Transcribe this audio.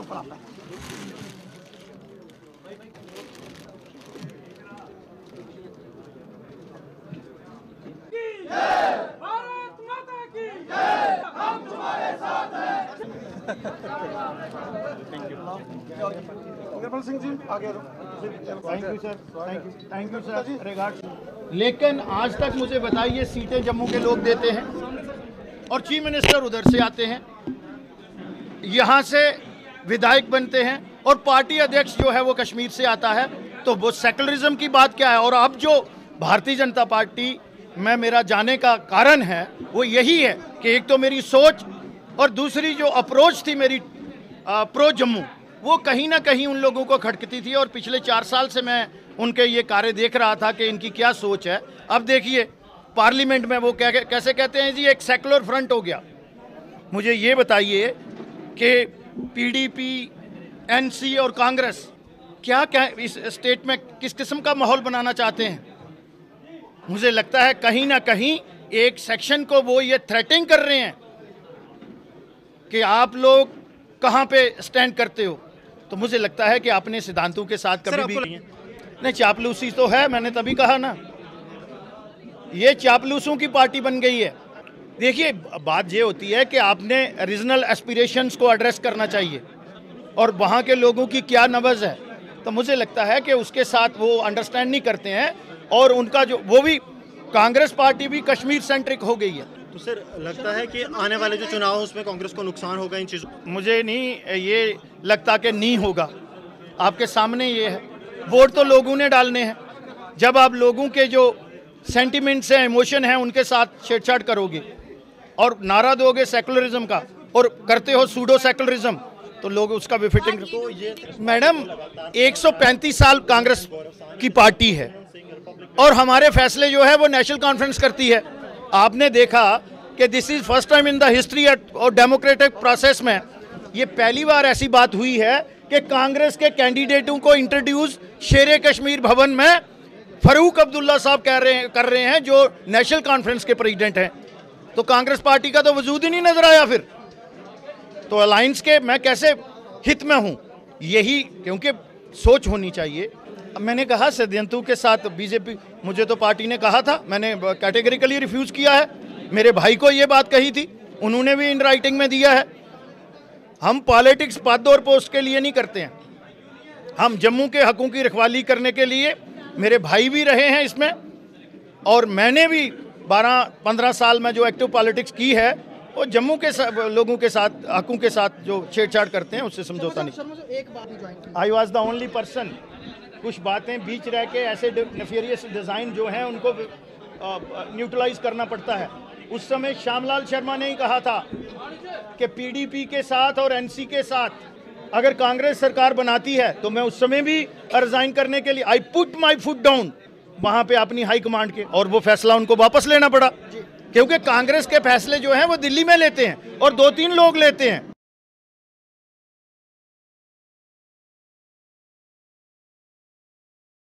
भारत माता की जय, हम तुम्हारे साथ हैं। निर्मल सिंह जी आगे thank you sir, thank you sir, regards. लेकिन आज तक मुझे बताइए, सीटें जम्मू के लोग देते हैं और चीफ मिनिस्टर उधर से आते हैं, यहाँ से विधायक बनते हैं और पार्टी अध्यक्ष जो है वो कश्मीर से आता है। तो वो सेकुलरिज्म की बात क्या है? और अब जो भारतीय जनता पार्टी में मेरा जाने का कारण है वो यही है कि एक तो मेरी सोच और दूसरी जो अप्रोच थी मेरी प्रो जम्मू, वो कहीं ना कहीं उन लोगों को खटकती थी। और पिछले 4 साल से मैं उनके ये कार्य देख रहा था कि इनकी क्या सोच है। अब देखिए पार्लियामेंट में वो कैसे कहते हैं जी एक सेकुलर फ्रंट हो गया। मुझे ये बताइए कि पीडीपी, एनसी और कांग्रेस क्या इस स्टेट में किस किस्म का माहौल बनाना चाहते हैं? मुझे लगता है कहीं ना कहीं एक सेक्शन को वो ये थ्रेटिंग कर रहे हैं कि आप लोग कहाँ पे स्टैंड करते हो। तो मुझे लगता है कि अपने सिद्धांतों के साथ कभी भी नहीं, चापलूसी तो है, मैंने तभी कहा ना, ये चापलूसों की पार्टी बन गई है। देखिए बात ये होती है कि आपने रीजनल एस्पिरेशंस को एड्रेस करना चाहिए और वहाँ के लोगों की क्या नब्ज़ है। तो मुझे लगता है कि उसके साथ वो अंडरस्टैंड नहीं करते हैं और उनका जो वो भी कांग्रेस पार्टी भी कश्मीर सेंट्रिक हो गई है। तो सर लगता है कि आने वाले जो चुनाव है उसमें कांग्रेस को नुकसान होगा इन चीज़ों? मुझे नहीं ये लगता कि नहीं होगा। आपके सामने ये है, वोट तो लोगों ने डालने हैं। जब आप लोगों के जो सेंटिमेंट्स हैं, इमोशन हैं, उनके साथ छेड़छाड़ करोगे और नारा दोगे सेकुलरिज्म का और करते हो सूडो सेकुलरिज्म, तो लोग उसका विफिटिंग। तो ये मैडम 135 साल कांग्रेस की पार्टी है और हमारे फैसले जो है वो नेशनल कॉन्फ्रेंस करती है। आपने देखा कि this is first time in the history और डेमोक्रेटिक प्रोसेस में ये पहली बार ऐसी बात हुई है कि कांग्रेस के कैंडिडेटों को इंट्रोड्यूस शेरे कश्मीर भवन में फरूक अब्दुल्ला साहब कर रहे हैं जो नेशनल कॉन्फ्रेंस के प्रेसिडेंट हैं। तो कांग्रेस पार्टी का तो वजूद ही नहीं नजर आया। फिर तो अलायंस के मैं कैसे हित में हूं, यही क्योंकि सोच होनी चाहिए। मैंने कहा सिद्धांतों के साथ बीजेपी, मुझे तो पार्टी ने कहा था, मैंने कैटेगरिकली रिफ्यूज किया है। मेरे भाई को ये बात कही थी, उन्होंने भी इन राइटिंग में दिया है। हम पॉलिटिक्स पद और पोस्ट के लिए नहीं करते हैं, हम जम्मू के हकों की रखवाली करने के लिए। मेरे भाई भी रहे हैं इसमें और मैंने भी 12-15 साल में जो एक्टिव पॉलिटिक्स की है वो जम्मू के लोगों के साथ, हकों के साथ जो छेड़छाड़ करते हैं उससे समझौता नहीं। I was the only person. कुछ बातें बीच रह के ऐसे नेफेरियस डिज़ाइन जो हैं उनको न्यूट्रलाइज करना पड़ता है। उस समय श्यामलाल शर्मा ने ही कहा था कि पीडीपी के साथ और एनसी के साथ अगर कांग्रेस सरकार बनाती है तो मैं उस समय भी रिजाइन करने के लिए I put my foot down वहाँ पे अपनी हाई कमांड के, और वो फैसला उनको वापस लेना पड़ा क्योंकि कांग्रेस के फैसले जो हैं वो दिल्ली में लेते हैं और 2-3 लोग लेते हैं।